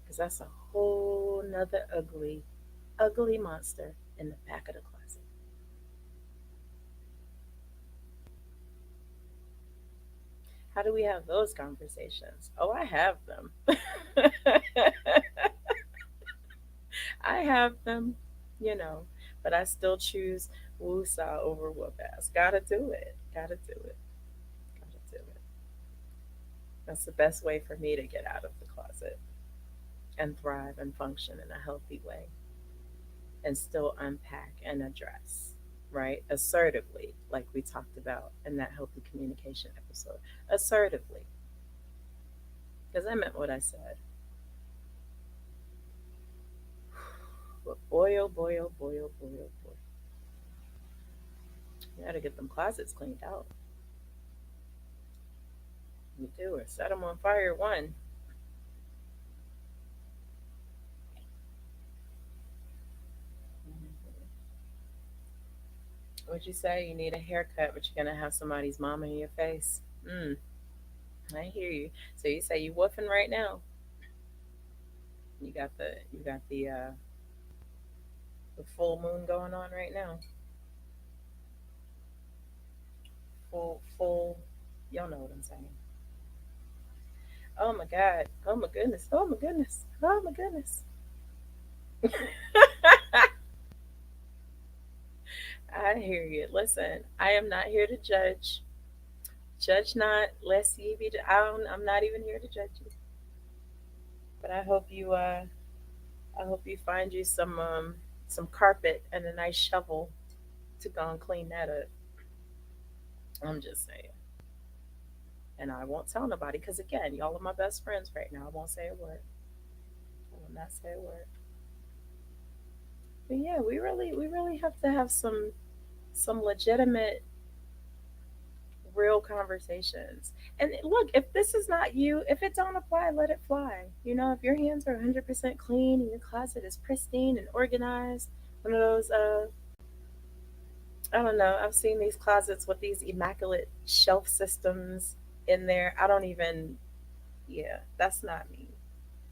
Because that's a whole nother ugly, ugly monster in the back of the closet. How do we have those conversations? Oh, I have them. I have them, you know, but I still choose woosah over whoop ass. Gotta do it. Gotta do it. Gotta do it. That's the best way for me to get out of the closet and thrive and function in a healthy way and still unpack and address, right? Assertively, like we talked about in that healthy communication episode. Assertively, because I meant what I said. But boy, oh boy, oh boy, oh boy, oh boy. You gotta get them closets cleaned out. You do, or set them on fire. One. What'd you say? You need a haircut, but you're gonna have somebody's mama in your face. I hear you. So you say you woofing right now. You got the full moon going on right now. Full. Y'all know what I'm saying. Oh my god. Oh my goodness. Oh my goodness. Oh my goodness. I hear you. Listen, I am not here to judge. Judge not, lest ye be. I'm not even here to judge you. But I hope you find you some carpet and a nice shovel to go and clean that up. I'm just saying. And I won't tell nobody because again, y'all are my best friends right now. I won't say a word. I will not say a word. But yeah, we really have to have some legitimate, real conversations. And look, if this is not you, if it don't apply, let it fly. You know, if your hands are 100% clean and your closet is pristine and organized, one of those I don't know. I've seen these closets with these immaculate shelf systems in there. I don't even, yeah, that's not me.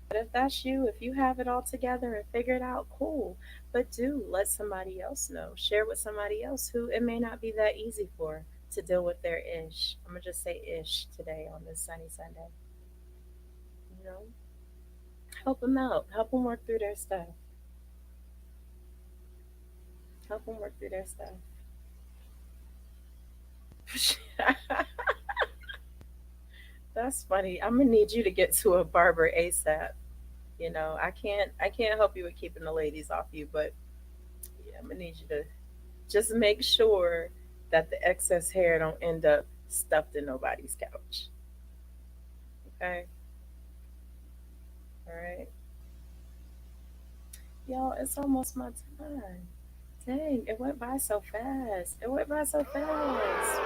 But if that's you, if you have it all together and figure it out, cool. But do let somebody else know. Share with somebody else who it may not be that easy for to deal with their ish. I'm going to just say ish today on this sunny Sunday. You know, help them out. Help them work through their stuff. Help them work through their stuff. That's funny. I'm gonna need you to get to a barber ASAP. You know, I can't help you with keeping the ladies off you, but yeah, I'm gonna need you to just make sure that the excess hair don't end up stuffed in nobody's couch. Okay? All right. Y'all, it's almost my time. Dang, it went by so fast. It went by so fast.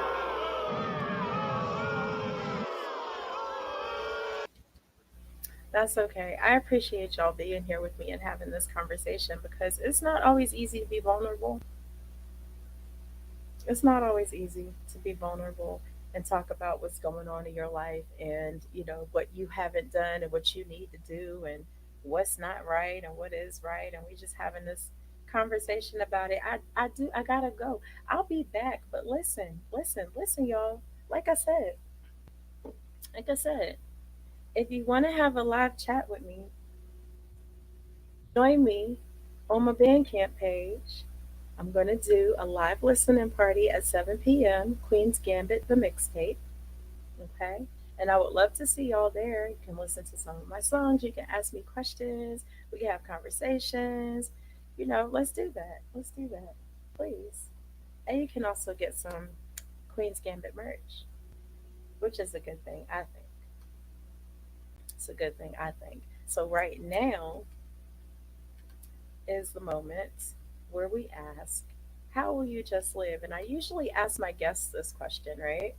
That's okay. I appreciate y'all being here with me and having this conversation because it's not always easy to be vulnerable. It's not always easy to be vulnerable and talk about what's going on in your life and, what you haven't done and what you need to do and what's not right and what is right. And we just having this conversation about it. I gotta go. I'll be back. But listen, y'all. Like I said, like I said, if you want to have a live chat with me, join me on my Bandcamp page. I'm going to do a live listening party at 7 p.m. Queen's Gambit, the mixtape. Okay. And I would love to see y'all there. You can listen to some of my songs. You can ask me questions. We can have conversations. Let's do that. Let's do that. Please. And you can also get some Queen's Gambit merch, which is a good thing, I think. It's a good thing, I think. So, right now is the moment where we ask, how will you just live? And I usually ask my guests this question, right?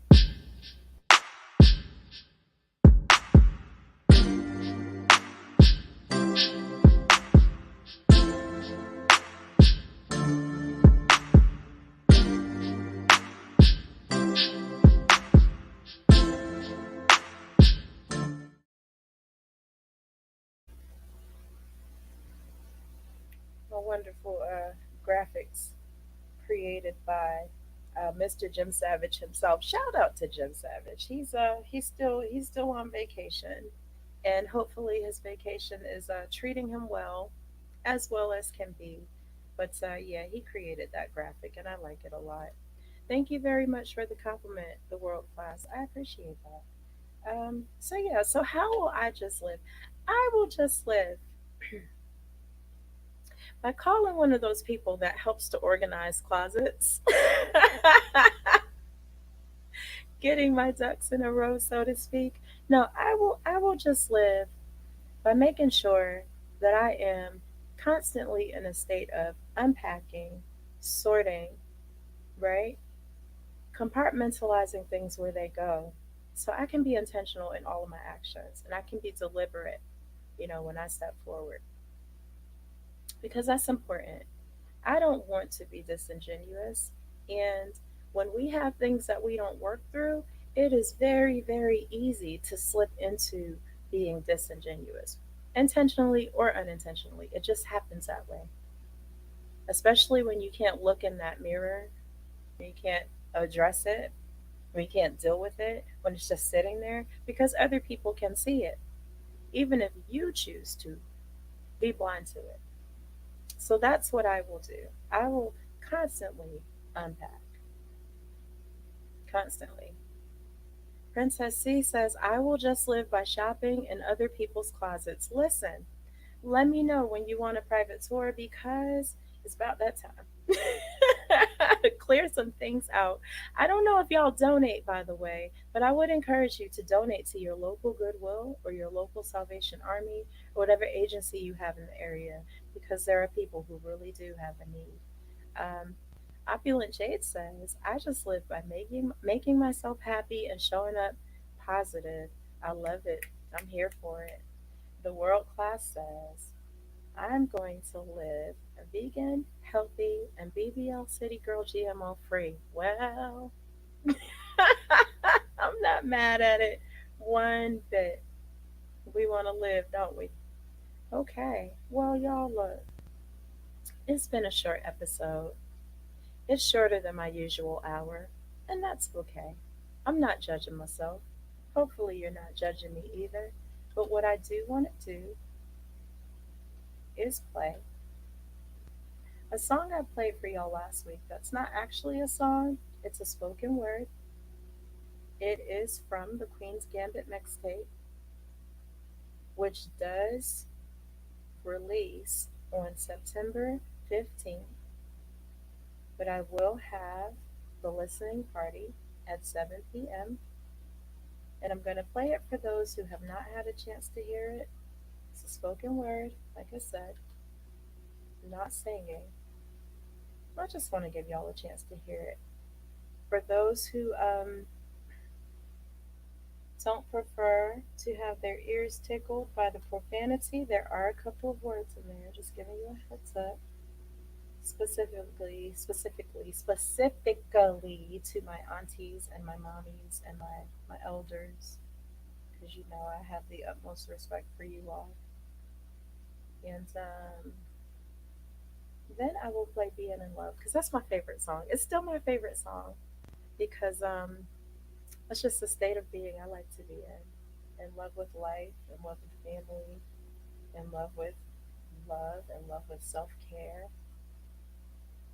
A wonderful graphics created by Mr. Jim Savage himself. Shout out to Jim Savage. He's still on vacation, and hopefully his vacation is treating him well as can be. But yeah, he created that graphic, and I like it a lot. Thank you very much for the compliment, the world class. I appreciate that. So yeah, so how will I just live? I will just live by calling one of those people that helps to organize closets, getting my ducks in a row, so to speak. No, I will just live by making sure that I am constantly in a state of unpacking, sorting, right? Compartmentalizing things where they go. So I can be intentional in all of my actions and I can be deliberate, when I step forward. Because that's important. I don't want to be disingenuous. And when we have things that we don't work through, it is very, very easy to slip into being disingenuous, intentionally or unintentionally. It just happens that way, especially when you can't look in that mirror, when you can't address it, when you can't deal with it, when it's just sitting there, because other people can see it, even if you choose to be blind to it. So that's what I will do. I will constantly unpack, constantly. Princess C says, I will just live by shopping in other people's closets. Listen, let me know when you want a private tour because it's about that time. Clear some things out. I don't know if y'all donate, by the way, but I would encourage you to donate to your local Goodwill or your local Salvation Army or whatever agency you have in the area because there are people who really do have a need. Um, Opulent Jade says, I just live by making myself happy and showing up positive. I love it. I'm here for it. The world class says, I'm going to live vegan, healthy, and BBL City Girl GMO free. Well, I'm not mad at it one bit. We want to live, don't we? Okay. Well, y'all, look, it's been a short episode. It's shorter than my usual hour, and that's okay. I'm not judging myself. Hopefully, you're not judging me either. But what I do want to do is play a song I played for y'all last week. That's not actually a song, it's a spoken word. It is from the Queen's Gambit mixtape, which does release on September 15th. But I will have the listening party at 7 p.m. And I'm going to play it for those who have not had a chance to hear it. It's a spoken word, like I said, not singing. I just want to give y'all a chance to hear it. For those who don't prefer to have their ears tickled by the profanity. There are a couple of words in there, just giving you a heads up. Specifically to my aunties and my mommies and my elders, because you know I have the utmost respect for you all. And then I will play "Being in Love" because that's my favorite song. It's still my favorite song because it's just a state of being I like to be in love with life, in love with family, in love with self care.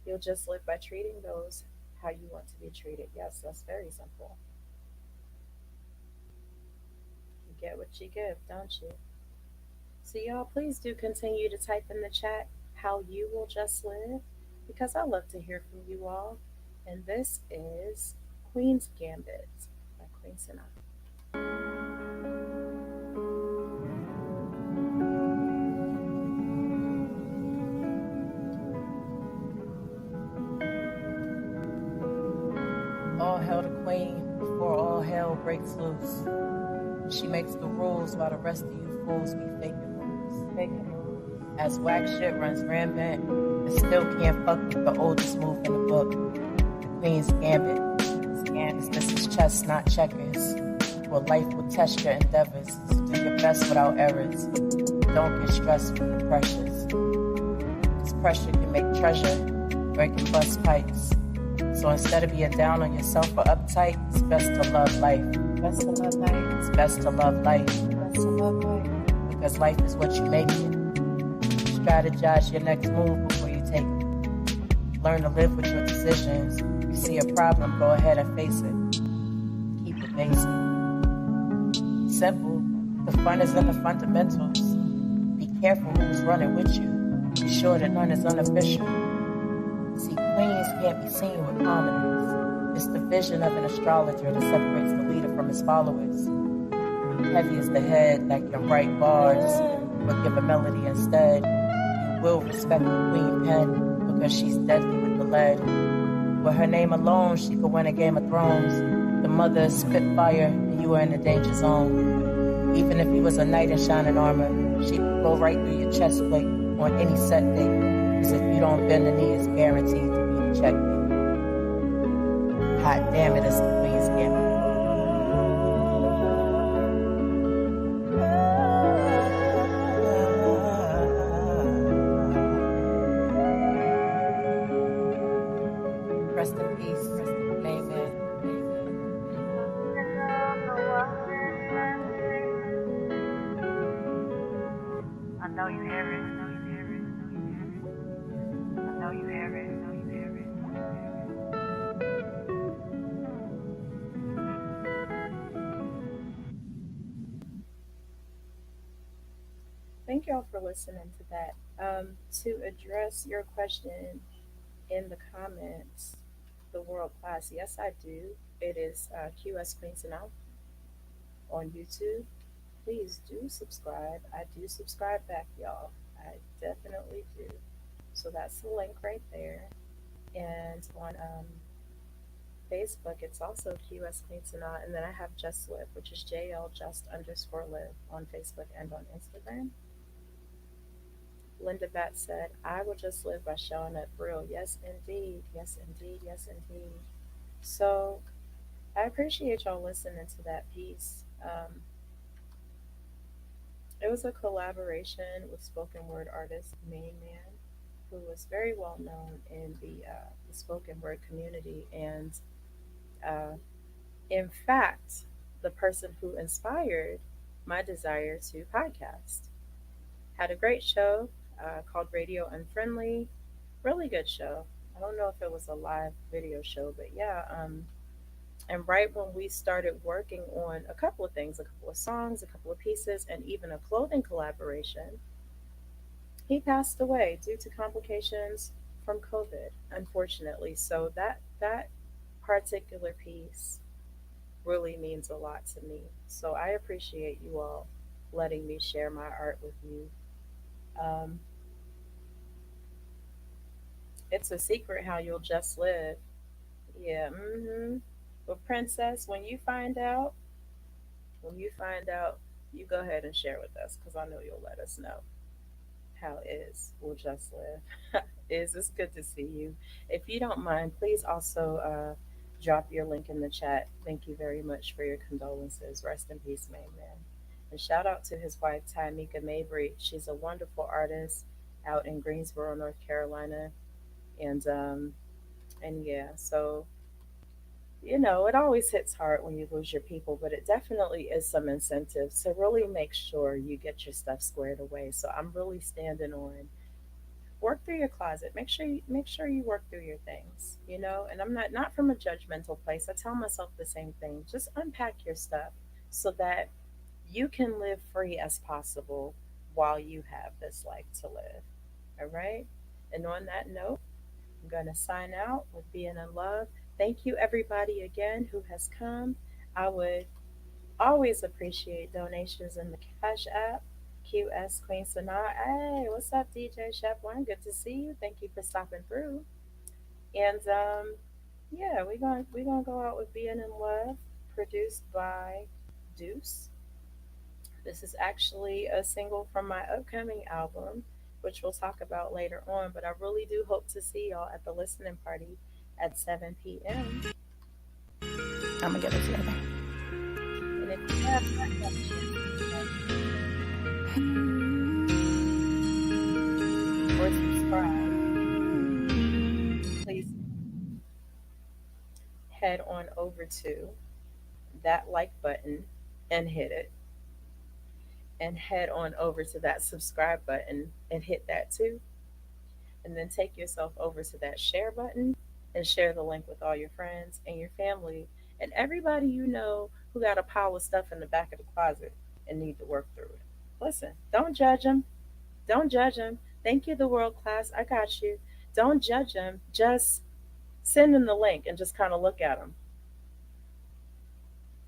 You'll just live by treating those how you want to be treated. Yes, that's very simple. You get what you give, don't you? So, y'all, please do continue to type in the chat how you will just live because I love to hear from you all. And this is Queen's Gambit by Queen Sanaa. All hail the queen before all hell breaks loose. She makes the rules while the rest of you fools be faking moves. Faking moves. As whack shit runs rampant, and still can't fuck with the oldest move in the book. The Queen's Gambit. This is chess, not checkers. Where life will test your endeavors. So do your best without errors. Don't get stressed from the pressures. Cause pressure can make treasure, or it can bust pipes. So instead of being down on yourself or uptight, it's best to love life. Best to love life. It's best to love life. Best to love life. Because life is what you make it. Strategize your next move before you take it. Learn to live with your decisions. You see a problem, go ahead and face it. Keep it basic. Simple. The fun is in the fundamentals. Be careful who's running with you. Be sure that none is unofficial. See, queens can't be seen with commoners. It's the vision of an astrologer that separates the leader from his followers. Heavy is the head that can write bars, but give a melody instead. You will respect the queen pen because she's deadly with the lead. With her name alone, she could win a Game of Thrones. The mother is Spitfire, and you are in the danger zone. Even if you was a knight in shining armor, she could go right through your chest plate on any set date. Cause if you don't bend the knee, it's guaranteed to be a checkmate. Hot damn it, it's the Queen's Gambit. Rest in peace. Amen. I know you hear it. I know you hear it. Thank y'all for listening to that. To address your question in the comments, the world class, yes, I do. It is QS Queens Now on YouTube. Please do subscribe. I do subscribe back, y'all. I definitely do. So that's the link right there. And on Facebook, it's also QS Queen Sanaa. And then I have Just Live, which is JL Just underscore live on Facebook and on Instagram. Linda Bat said, I will just live by showing up real. Yes, indeed. Yes, indeed. Yes, indeed. So I appreciate y'all listening to that piece. It was a collaboration with spoken word artist Main Man, who was very well known in the spoken word community. And uh, in fact, the person who inspired my desire to podcast. Had a great show called Radio Unfriendly. Really good show. I don't know if it was a live video show, but yeah. And right when we started working on a couple of things, a couple of songs, a couple of pieces, and even a clothing collaboration, he passed away due to complications from COVID, unfortunately. So that particular piece really means a lot to me. So I appreciate you all letting me share my art with you. Um, it's a secret how you'll just live. Yeah. But princess, when you find out, When you find out, you go ahead and share with us because I know you'll let us know how is will just live. Is it's good to see you. If you don't mind, please also drop your link in the chat. Thank you very much for your condolences. Rest in peace, main man. And shout out to his wife Tamika Mabry. She's a wonderful artist out in Greensboro, North Carolina, and yeah. So it always hits hard when you lose your people, but it definitely is some incentive to really make sure you get your stuff squared away. So I'm really standing on work through your closet. Make sure you work through your things. And I'm not from a judgmental place. I tell myself the same thing. Just unpack your stuff so that you can live free as possible while you have this life to live. All right? And on that note, I'm going to sign out with being in love. Thank you, everybody, again who has come. I would always appreciate donations in the Cash App. QS Queen Sanaa. Hey, what's up, DJ Chef One? Good to see you. Thank you for stopping through. And yeah, we're gonna go out with Being in Love, produced by Deuce. This is actually a single from my upcoming album, which we'll talk about later on. But I really do hope to see y'all at the listening party at 7 p.m. I'm gonna get it together. And if you have not got a chance or subscribe, please head on over to that like button and hit it. And head on over to that subscribe button and hit that too. And then take yourself over to that share button and share the link with all your friends and your family and everybody you know who got a pile of stuff in the back of the closet and need to work through it. Listen, don't judge them. Don't judge them. Thank you, the world class. I got you. Don't judge them. Just send them the link and just kind of look at them,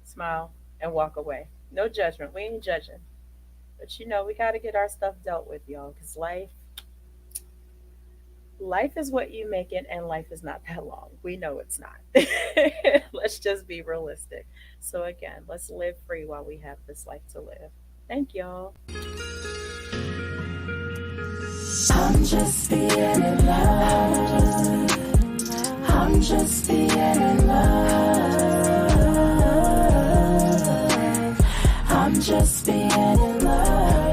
smile, and walk away. No judgment. We ain't judging. But we got to get our stuff dealt with, y'all, because life is what you make it, and life is not that long. We know it's not. Let's just be realistic. So again, let's live free while we have this life to live. Thank y'all. I'm just being in love. I'm just being in love. I'm just being in love.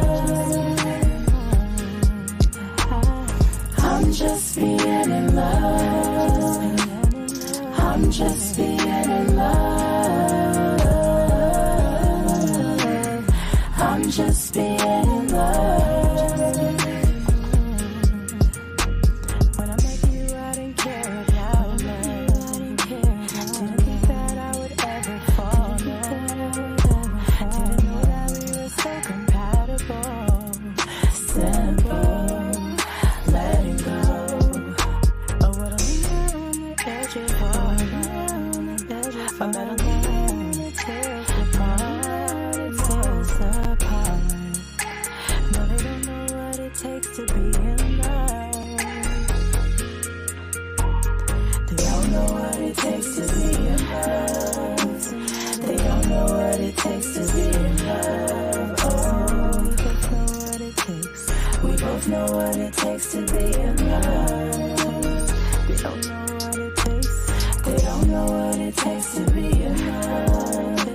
I'm just being in love. I'm just being in love. I'm just being in love. When I met you, I didn't care about love. Didn't think that I would ever fall in love. Didn't know that we were so compatible. Simple, letting go. Oh, what a linger on the edge of heart. I met a love that tears apart. It tears apart. No, they don't know what it takes to be in love. They don't know what it takes to be in love. They don't know what it takes to be in love. Oh, we both know what it takes. We both know what it takes to be in love. They don't know what it takes. They don't know what it takes to be in love.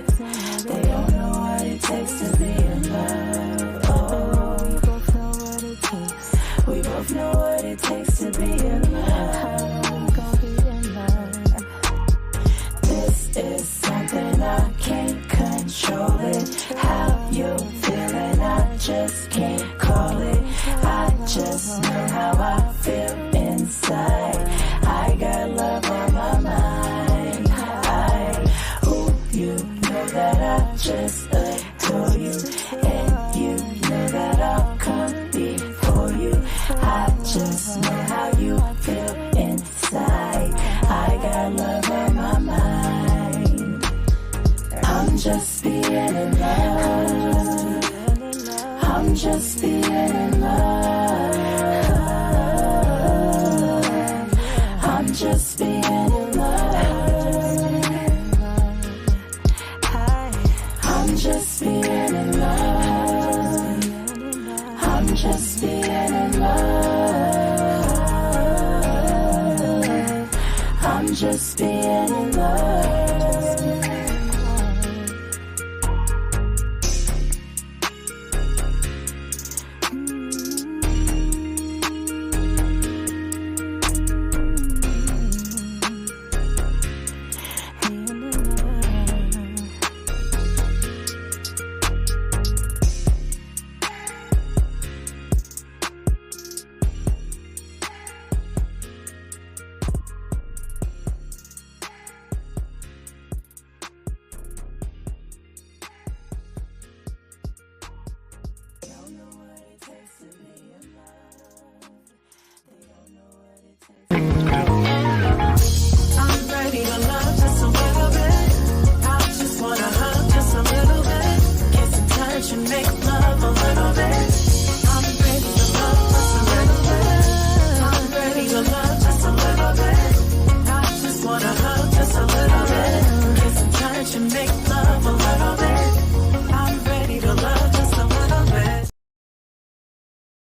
They don't know what it takes to be in love. Oh, we both know what it takes. We both know what it takes to be in love. Gonna be in love. This is something I can't control it. How you feeling, I just can't call it. I just know how I feel inside. I got love on my mind. You know that I just adore you. And you know that I'll come before you. I just know how you feel inside. I got love on my mind. I'm just being in love. I'm just being in love. I'm just being in love. I'm just just being in love. I'm just being in love.